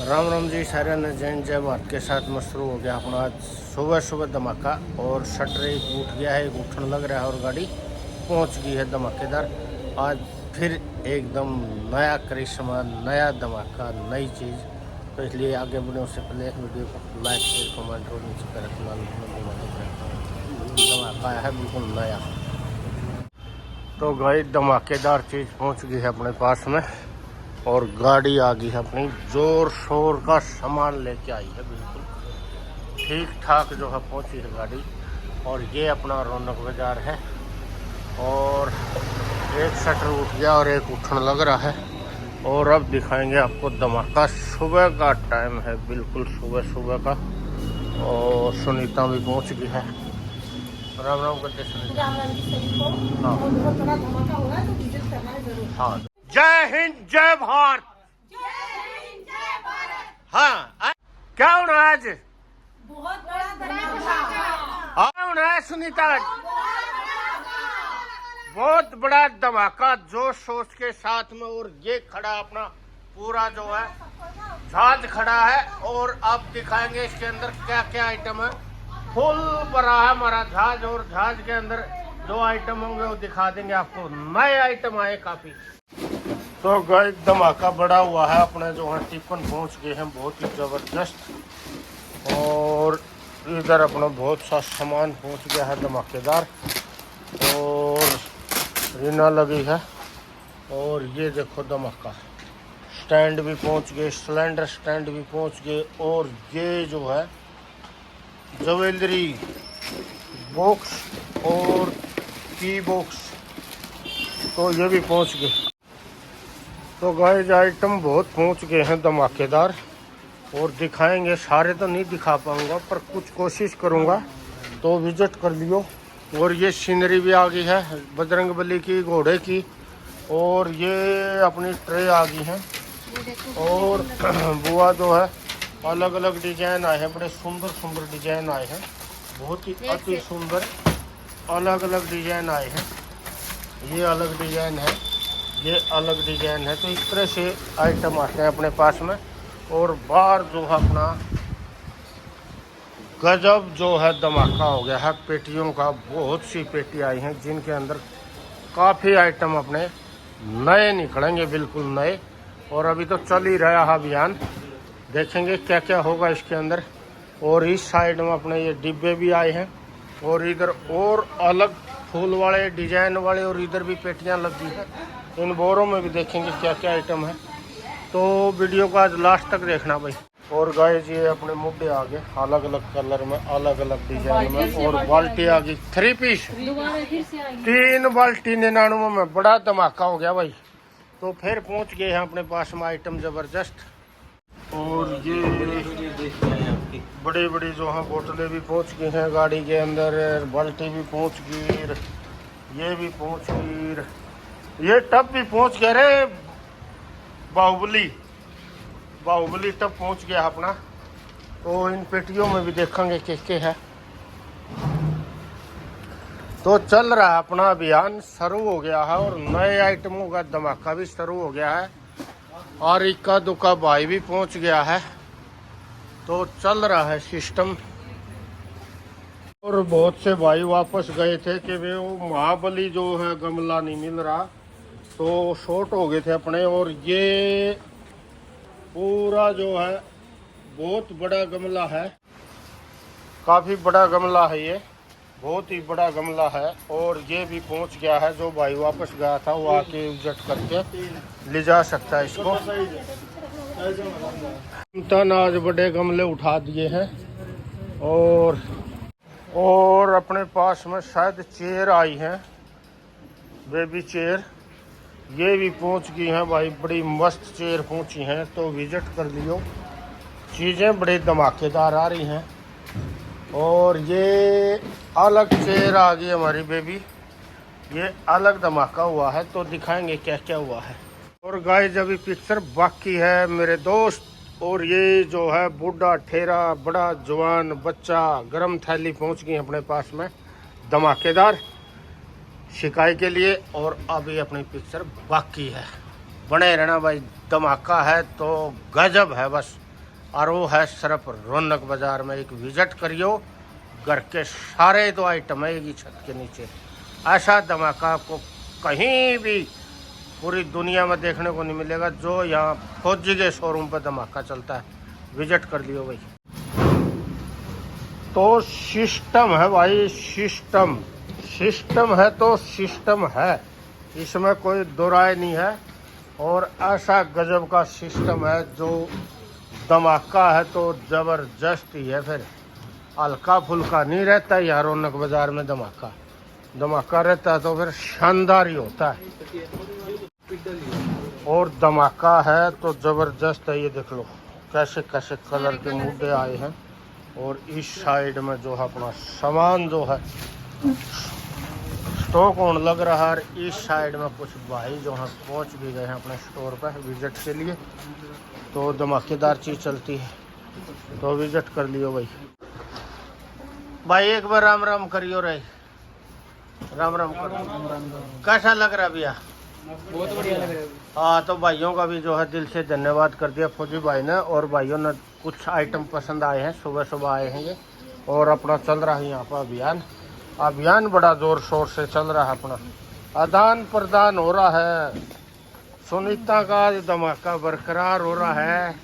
राम राम जी सारे ने जैन जय भारत के साथ में शुरू हो गया अपना आज सुबह सुबह धमाका। और शटर एक उठ गया है, एक उठने लग रहा है और गाड़ी पहुंच गई है धमाकेदार। आज फिर एकदम नया करिश्मा, नया धमाका, नई चीज़। तो इसलिए आगे बढ़ने उससे पहले वीडियो को लाइक शेयर कमेंट और नीचे कर धमाका आया है बिल्कुल नया। तो गाड़ी धमाकेदार चीज़ पहुँच गई है अपने पास में और गाड़ी आ गई है अपनी जोर शोर का सामान लेके आई है, बिल्कुल ठीक ठाक जो है पहुंची है गाड़ी। और ये अपना रौनक बाजार है और एक शटर उठ गया और एक उठने लग रहा है। और अब दिखाएंगे आपको धमाका। सुबह का टाइम है, बिल्कुल सुबह सुबह का। और सुनीता भी पहुंच गई है। राम राम करते सुनीता। हाँ हाँ, जय हिंद जय भारत। हाँ क्या होना आज? बहुत बड़ा होना है सुनीता, बहुत बड़ा धमाका जोश शोश के साथ में। और ये खड़ा अपना पूरा जो है जहाज खड़ा है और अब दिखाएंगे इसके अंदर क्या क्या आइटम है। फुल भरा है हमारा जहाज और जहाज के अंदर जो आइटम होंगे वो दिखा देंगे आपको। नए आइटम आए काफी। तो गाइस धमाका बड़ा हुआ है, अपने जो है टिफिन पहुंच गए हैं बहुत ही ज़बरदस्त। और इधर अपना बहुत सा सामान पहुंच गया है धमाकेदार। और रीना लगी है और ये देखो धमाका। स्टैंड भी पहुंच गए, सिलेंडर स्टैंड भी पहुंच गए। और ये जो है ज्वेलरी बॉक्स और की बॉक्स, तो ये भी पहुंच गए। तो गाइस आइटम बहुत पहुंच गए हैं धमाकेदार और दिखाएंगे। सारे तो नहीं दिखा पाऊंगा पर कुछ कोशिश करूंगा, तो विजिट कर लियो। और ये सीनरी भी आ गई है बजरंगबली की, घोड़े की। और ये अपनी ट्रे आ गई है। और बुआ जो है अलग अलग डिजाइन आए हैं, बड़े सुंदर सुंदर डिजाइन आए हैं, बहुत ही अति सुंदर अलग अलग डिजाइन आए हैं। ये अलग डिजाइन है, ये अलग डिजाइन है। तो इस तरह से आइटम आते हैं अपने पास में। और बाहर जो है अपना गजब जो है धमाका हो गया है पेटियों का। बहुत सी पेटी आई हैं जिनके अंदर काफ़ी आइटम अपने नए निकलेंगे, बिल्कुल नए। और अभी तो चल ही रहा है अभियान, देखेंगे क्या क्या होगा इसके अंदर। और इस साइड में अपने ये डिब्बे भी आए हैं और इधर और अलग फूल वाले डिजाइन वाले। और इधर भी पेटियां लगी है, इन बोरों में भी देखेंगे क्या क्या आइटम है। तो वीडियो को आज लास्ट तक देखना भाई। और गाइस ये अपने मुड्डे आ गए अलग अलग कलर में, अलग अलग डिजाइन में। और बाल्टी आ गई 3 पीस, 3 बाल्टी 99 में। बड़ा धमाका हो गया भाई। तो फिर पहुंच गए हैं अपने पास में आइटम जबरदस्त। और ये बड़ी बड़ी जो है बोतलें भी पहुंच गई हैं गाड़ी के अंदर। बाल्टी भी पहुंच गई, ये भी पहुंच गई, ये टब भी पहुंच गया रे। बाहुबली टब पहुंच गया अपना। तो इन पेटियों में भी देखेंगे किसके है। तो चल रहा है अपना अभियान, शुरू हो गया है। और नए आइटमों का धमाका भी शुरू हो गया है। और इक्का दुक्का भाई भी पहुंच गया है। तो चल रहा है सिस्टम। और बहुत से भाई वापस गए थे कि वे वो महाबली जो है गमला नहीं मिल रहा, तो शॉर्ट हो गए थे अपने। और ये पूरा जो है बहुत बड़ा गमला है, काफ़ी बड़ा गमला है, ये बहुत ही बड़ा गमला है। और ये भी पहुंच गया है, जो भाई वापस गया था वो आके विजिट करके ले जा सकता है इसको। आज बड़े गमले उठा दिए हैं। और अपने पास में शायद चेयर आई हैं, बेबी चेयर, ये भी पहुंच गई हैं भाई। बड़ी मस्त चेयर पहुंची हैं, तो विजिट कर लियो। चीज़ें बड़ी धमाकेदार आ रही हैं। और ये अलग चेयर आ गई हमारी बेबी, ये अलग धमाका हुआ है, तो दिखाएंगे क्या क्या हुआ है। और गाइस अभी पिक्चर बाकी है मेरे दोस्त। और ये जो है बूढ़ा ठेरा, बड़ा जवान बच्चा, गरम थैली पहुंच गई अपने पास में धमाकेदार शिकाई के लिए। और अभी अपनी पिक्चर बाकी है, बने रहना भाई। धमाका है तो गजब है बस। और वो है सिर्फ रौनक बाजार में। एक विजिट करियो, घर के सारे तो आइटम है एक ही छत के नीचे। ऐसा धमाका आपको कहीं भी पूरी दुनिया में देखने को नहीं मिलेगा जो यहाँ फौजी के शोरूम पर धमाका चलता है। विजिट कर लियो भाई। तो सिस्टम है भाई, सिस्टम सिस्टम है तो सिस्टम है, इसमें कोई दो राय नहीं है। और ऐसा गजब का सिस्टम है जो धमाका है तो जबरदस्त ही है। फिर हल्का फुल्का नहीं रहता है यार। रौनक बाजार में धमाका रहता है तो फिर शानदार ही होता है। और धमाका है तो जबरदस्त है। ये देख लो कैसे कैसे कलर के मुद्दे आए हैं। और इस साइड में जो है अपना सामान जो है स्टॉक ऑन लग रहा है। इस साइड में कुछ भाई जो है पहुंच भी गए हैं अपने स्टोर पर विजिट के लिए। तो धमाकेदार चीज़ चलती है तो विजिट कर लियो भाई। भाई एक बार राम राम करियो रे। राम राम करो। कैसा लग रहा भैया? बहुत बढ़िया लग रहा है। हाँ, तो भाइयों का भी जो है दिल से धन्यवाद कर दिया फौजी भाई ने। और भाइयों ने कुछ आइटम पसंद आए हैं, सुबह सुबह आए हैं ये। और अपना चल रहा है यहाँ पर अभियान बड़ा जोर शोर से चल रहा है। अपना आदान प्रदान हो रहा है। सुनीता का धमाका बरकरार हो रहा है।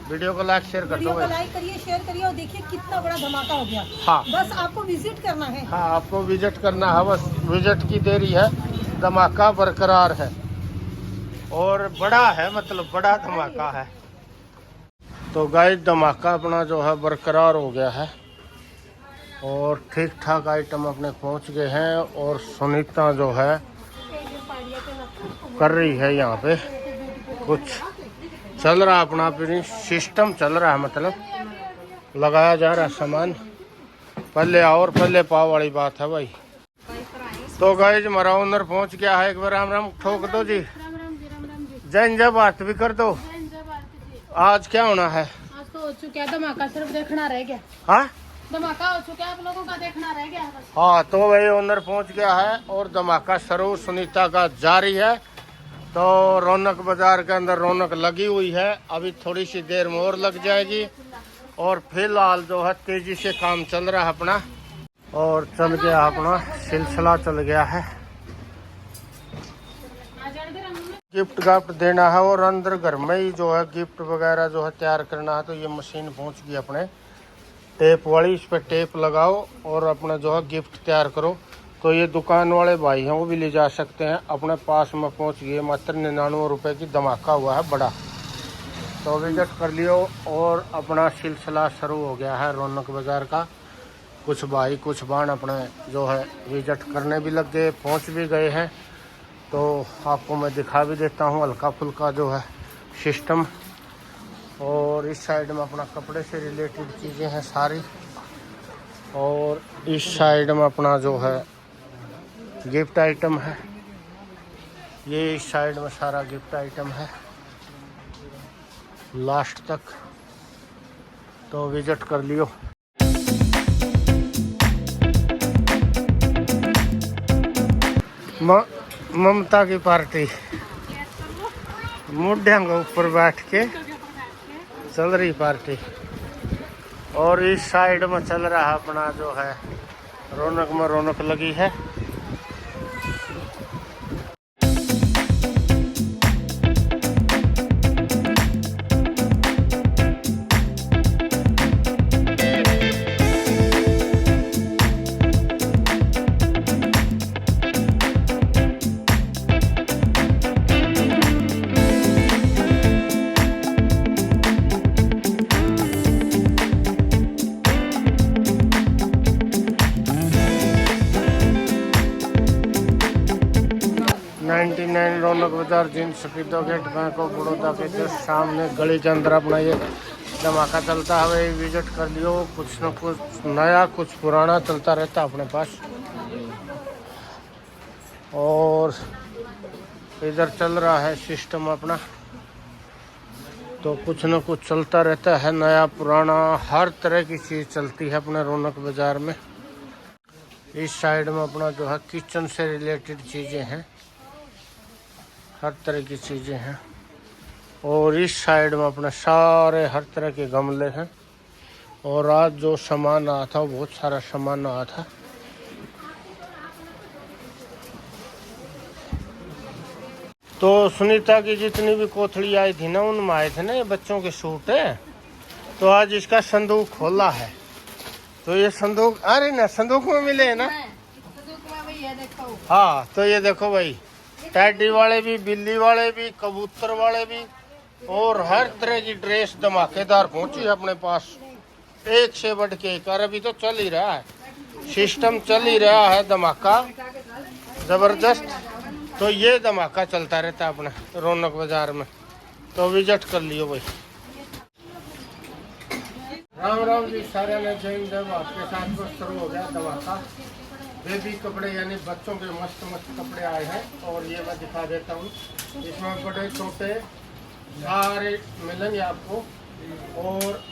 वीडियो को लाइक शेयर कर दो वीडियो को भाई। लाइक करिए, शेयर करिए और देखिए कितना बड़ा धमाका हो गया। हाँ, बस आपको विजिट करना है। हाँ आपको विजिट करना है, बस विजिट की देरी है। धमाका बरकरार है और बड़ा है, मतलब बड़ा धमाका है। तो गाइस धमाका अपना जो है बरकरार हो गया है और ठीक ठाक आइटम अपने पहुंच गए हैं। और सुनीता जो है कर रही है यहाँ पे कुछ चल रहा अपना अपनी सिस्टम चल रहा है, मतलब लगाया जा रहा है सामान। पहले आओ और पहले पाओ वाली बात है भाई। तो गाइस हमारा ओनर पहुंच गया है। एक बार राम राम ठोक दो जी। जय जय बात भी कर दो। आज क्या होना है? आज तो हो चुका है धमाका, सिर्फ देखना रह गया। हाँ धमाका हो चुका है, आप लोगों का देखना रह गया बस। हाँ, तो भाई ओनर पहुंच गया है और धमाका शुरू सुनीता का जारी है। तो रौनक बाजार के अंदर रौनक लगी हुई है। अभी थोड़ी सी देर में और लग जाएगी। और फिलहाल जो है तेजी से काम चल रहा है अपना। और चल गया अपना सिलसिला चल गया है। गिफ्ट गाफ्ट देना है और अंदर घर में ही जो है गिफ्ट वगैरह जो है तैयार करना है। तो ये मशीन पहुंच गई अपने टेप वाली। इस पर टेप लगाओ और अपना जो है गिफ्ट तैयार करो। तो ये दुकान वाले भाई हैं वो भी ले जा सकते हैं। अपने पास में पहुंच गए। मात्र 99 रुपये की धमाका हुआ है बड़ा। तो विजिट कर लियो और अपना सिलसिला शुरू हो गया है रौनक बाजार का। कुछ भाई कुछ बाण अपने जो है विजिट करने भी लग गए, पहुँच भी गए हैं। तो आपको मैं दिखा भी देता हूँ हल्का फुल्का जो है सिस्टम। और इस साइड में अपना कपड़े से रिलेटेड चीज़ें हैं सारी। और इस साइड में अपना जो है गिफ्ट आइटम है। ये इस साइड में सारा गिफ्ट आइटम है लास्ट तक। तो विजिट कर लियो। ममता की पार्टी मुड्ढे के ऊपर बैठ के चल रही पार्टी। और इस साइड में चल रहा अपना जो है रौनक में रौनक लगी है। रौनक बाजार jeans Safidon gate bank of Baroda के जस्ट सामने गली के अंदर अपना ये धमाका चलता है। वही विजिट कर लियो। कुछ न कुछ नया कुछ पुराना चलता रहता है अपने पास। और इधर चल रहा है सिस्टम अपना। तो कुछ न कुछ चलता रहता है, नया पुराना हर तरह की चीज़ चलती है अपने रौनक बाजार में। इस साइड में अपना जो है किचन से रिलेटेड चीज़ें हैं, हर तरह की चीज़ें हैं। और इस साइड में अपने सारे हर तरह के गमले हैं। और आज जो सामान आया था बहुत सारा सामान आया था। तो सुनीता की जितनी भी कोथड़ी आई थी ना उनमें आए थे ना ये बच्चों के सूट है। तो आज इसका संदूक खोला है। तो ये संदूक अरे ना संदूक में मिले है ना। हाँ तो ये देखो भाई टैडी वाले भी, बिल्ली वाले भी, कबूतर वाले भी और हर तरह की ड्रेस धमाकेदार पहुंची है अपने पास। एक से बढ़ के एक। और अभी तो चल ही रहा है, सिस्टम चल ही रहा है धमाका जबरदस्त। तो ये धमाका चलता रहता है अपने रौनक बाजार में। तो विजिट कर लियो भाई। राम राम जी सारे ने जैन देव। आपके साथ में शुरू हो गया धमाका। बेबी कपड़े यानी बच्चों के मस्त मस्त कपड़े आए हैं। और ये मैं दिखा देता हूँ। इसमें बड़े छोटे सारे मिलेंगे आपको और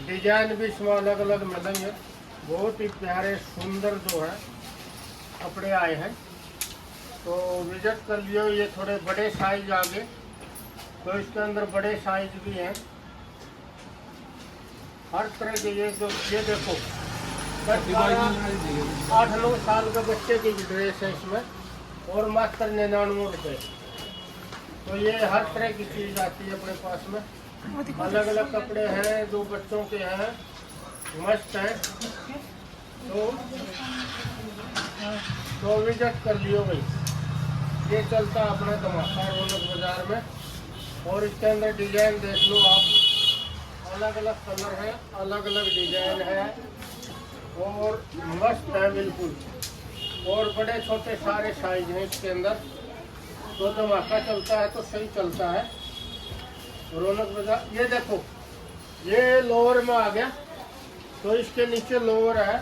डिजाइन भी इसमें अलग अलग मिलेंगे। बहुत ही प्यारे सुंदर जो है कपड़े आए हैं। तो विजिट कर लियो। ये थोड़े बड़े साइज आ गए। तो इसके अंदर बड़े साइज भी हैं हर तरह के। ये देखो 8-9 साल के बच्चे की ड्रेस है इसमें और मात्र 99 रुपये। तो ये हर तरह की चीज़ आती है अपने पास में। अलग अलग कपड़े हैं जो बच्चों के हैं, मस्त हैं। तो विजिट कर लियो भाई। ये चलता है अपना धमाका रौनक बाजार में। और इसके अंदर डिजाइन देख लो आप। अलग अलग कलर है, अलग अलग डिजाइन है और मस्त है बिल्कुल। और बड़े छोटे सारे साइज हैं इसके अंदर। तो धमाका चलता है तो सही चलता है रौनक बाजार। ये देखो ये लोअर में आ गया। तो इसके नीचे लोअर है।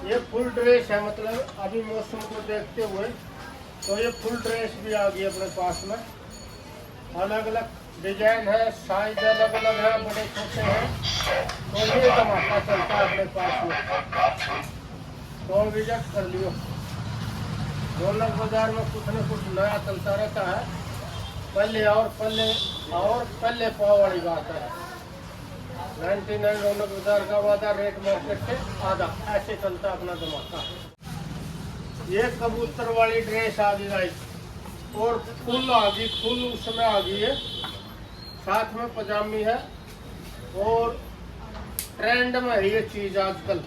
ये फुल ड्रेस है, मतलब अभी मौसम को देखते हुए तो ये फुल ड्रेस भी आ गई अपने पास में। अलग अलग डिजाइन है, साइज अलग अलग है, बड़े छोटे हैं। तो ये धमाका चलता है अपने पास में। तो विजिट कर लियो। रौनक बाजार में कुछ न कुछ नया चलता रहता है। पहले पाव वाली बात है। 99 रौनक बाजार का वादा, रेट मार्केट से आधा, ऐसे चलता अपना धमाका। ये कबूतर वाली ड्रेस आ गई गाइस और फुल आ गई, फुल उसमें आ गई है। साथ में पजामी है और ट्रेंड में है ये चीज आजकल।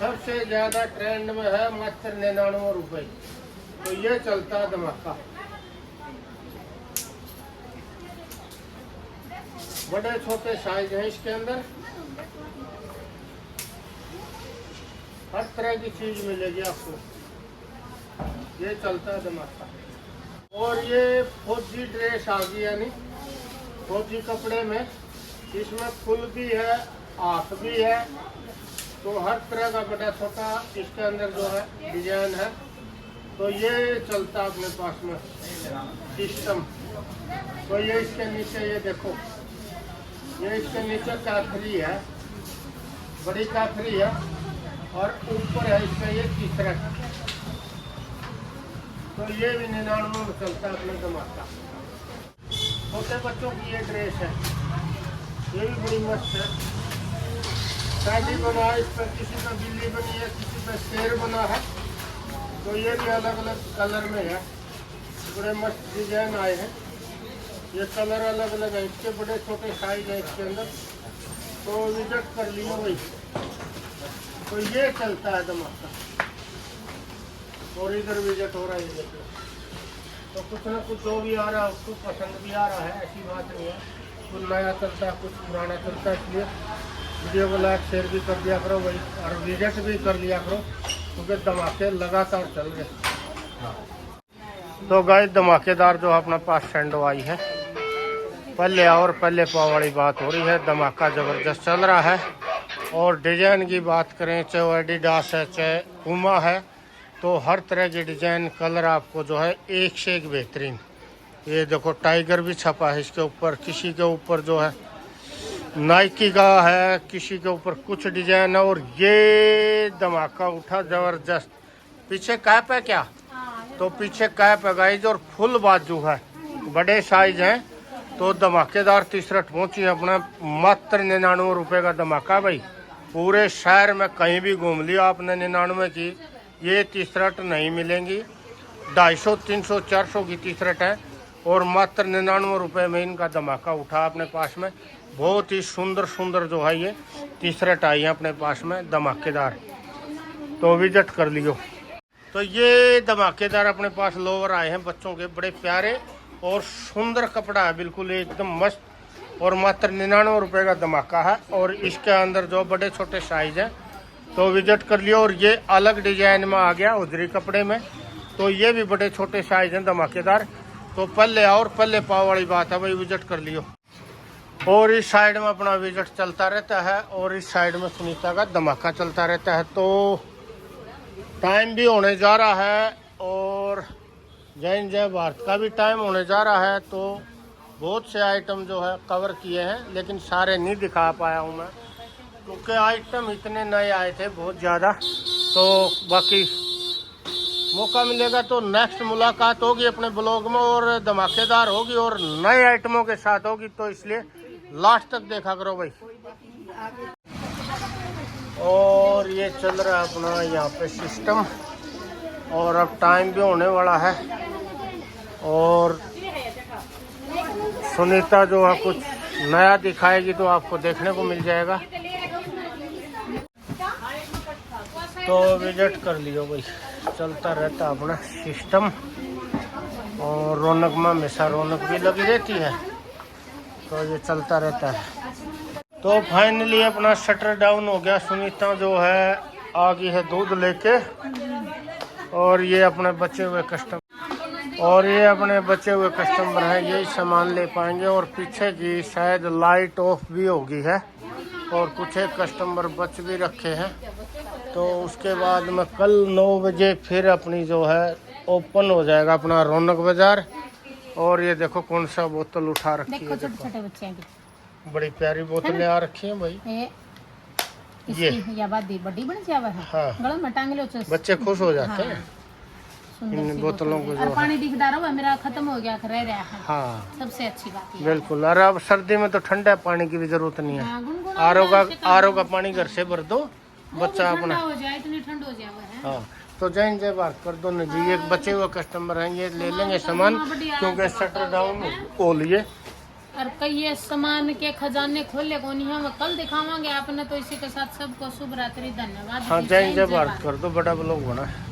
सबसे ज्यादा ट्रेंड में है, मात्र 99 रुपये। तो ये चलता है धमाका। बड़े छोटे साइज हैं इसके अंदर। हर तरह की चीज मिलेगी आपको। ये चलता है धमाका। और ये फौजी ड्रेस आ गई, यानी फौजी कपड़े में। इसमें फुल भी है, हाथ भी है। तो हर तरह का बड़ा छोटा इसके अंदर जो है डिजाइन है। तो ये चलता अपने पास में सिस्टम। तो ये इसके नीचे ये देखो, ये इसके नीचे काफरी है, बड़ी काफरी है। और ऊपर है इसका ये तीसरा। तो ये भी 99 में चलता है अपने धमाका। छोटे बच्चों की ये ड्रेस है, ये भी बड़ी मस्त है। शादी बना है, इस पर किसी का बिल्ली बनी है, किसी का शेर बना है। तो ये भी अलग अलग कलर में है। बड़े मस्त डिजाइन आए हैं। ये कलर अलग अलग है, इसके बड़े छोटे साइज है इसके अंदर। तो विजिट कर लियो भाई। तो ये चलता है धमाका। और इधर विजिट हो रहा है ये। तो कुछ ना कुछ जो भी आ रहा है उसको पसंद भी आ रहा है, ऐसी बात नहीं है। कुछ नया चलता है, कुछ पुराना चलता है। इसलिए वीडियो को लाइक शेयर भी कर दिया करो भाई, और विजिट भी कर लिया करो, क्योंकि धमाके लगातार चल रहे। तो गाइस धमाकेदार जो अपना पास सैंडो आई है। पहले पाव वाली बात हो रही है। धमाका ज़बरदस्त चल रहा है। और डिजाइन की बात करें, चाहे एडिडास है चाहे पूमा है, तो हर तरह के डिजाइन कलर आपको जो है एक से एक बेहतरीन। ये देखो टाइगर भी छपा है इसके ऊपर। किसी के ऊपर जो है नाइकी का है, किसी के ऊपर कुछ डिजाइन है। और ये धमाका उठा जबरदस्त। पीछे कैप है क्या? तो पीछे कैप है गाइज और फुल बाजू है, बड़े साइज हैं। तो धमाकेदार टी शर्ट पहुंची है अपना मात्र 99 रुपये का धमाका भाई। पूरे शहर में कहीं भी घूम लिया आपने 99 की ये टी शर्ट नहीं मिलेंगी। 250, 300, 400 की टी शर्ट है और मात्र 99 रुपये में इनका धमाका उठा अपने पास में। बहुत ही सुंदर सुंदर जो है ये टी शर्ट आई है अपने पास में धमाकेदार, तो विजिट कर लियो। तो ये धमाकेदार अपने पास लोवर आए हैं बच्चों के, बड़े प्यारे और सुंदर कपड़ा है, बिल्कुल एकदम मस्त और मात्र 99 रुपये का धमाका है। और इसके अंदर जो बड़े छोटे साइज हैं तो विजिट कर लियो। और ये अलग डिजाइन में आ गया उजरी कपड़े में, तो ये भी बड़े छोटे साइज हैं धमाकेदार। तो पल्ले और पल्ले पाव वाली बात है भाई, विजिट कर लियो। और इस साइड में अपना विजिट चलता रहता है और इस साइड में सुनीता का धमाका चलता रहता है। तो टाइम भी होने जा रहा है और जय जय भारत का भी टाइम होने जा रहा है। तो बहुत से आइटम जो है कवर किए हैं, लेकिन सारे नहीं दिखा पाया हूँ मैं क्योंकि आइटम इतने नए आए थे बहुत ज़्यादा। तो बाकी मौका मिलेगा तो नेक्स्ट मुलाकात होगी अपने ब्लॉग में और धमाकेदार होगी और नए आइटमों के साथ होगी, तो इसलिए लास्ट तक देखा करो भाई। और ये चल रहा है अपना यहाँ पे सिस्टम और अब टाइम भी होने वाला है और सुनीता जो है कुछ नया दिखाएगी तो आपको देखने को मिल जाएगा। तो विजिट कर लियो भाई, चलता रहता अपना सिस्टम और रौनक में हमेशा रौनक भी लगी रहती है, तो ये चलता रहता है। तो फाइनली अपना शटर डाउन हो गया। सुनीता जो है आ गई है दूध लेके और ये अपने बचे हुए कस्टमर हैं, यही सामान ले पाएंगे। और पीछे की शायद लाइट ऑफ भी हो गई है और कुछ एक कस्टमर बच भी रखे हैं। तो उसके बाद में कल 9 बजे फिर अपनी जो है ओपन हो जाएगा अपना रौनक बाजार। और ये देखो कौन सा बोतल उठा रखी है, छोटे छोटे बच्चे हैं, बड़ी प्यारी बोतलें आ रखी हैं भाई। ये बड़ी बन जावा है, हाँ, गला में टांग लो, बच्चे खुश हो जाते हैं इन बोतलों को जो पानी दिखदा रहा मेरा खत्म हो गया, रह रहा है। हाँ सबसे अच्छी बात है बिल्कुल। और अब सर्दी में तो ठंडा पानी की भी जरूरत नहीं है, आरओ का पानी घर से भर दो, बच्चा अपना हो जाए, इतनी ठंड हो जाए। हाँ। तो जय जय बात कर दो न जी। एक बचे हुए कस्टमर हैं, ये ले लेंगे सामान क्योंकि शटर डाउन हो लिए। और कई ये सामान के खजाने खोले को नहीं, हम कल दिखावांगे आपने। तो इसी के साथ सबको शुभ रात्रि, धन्यवाद। हाँ जय जय भारत कर दो, बड़ा ब्लॉग बना है।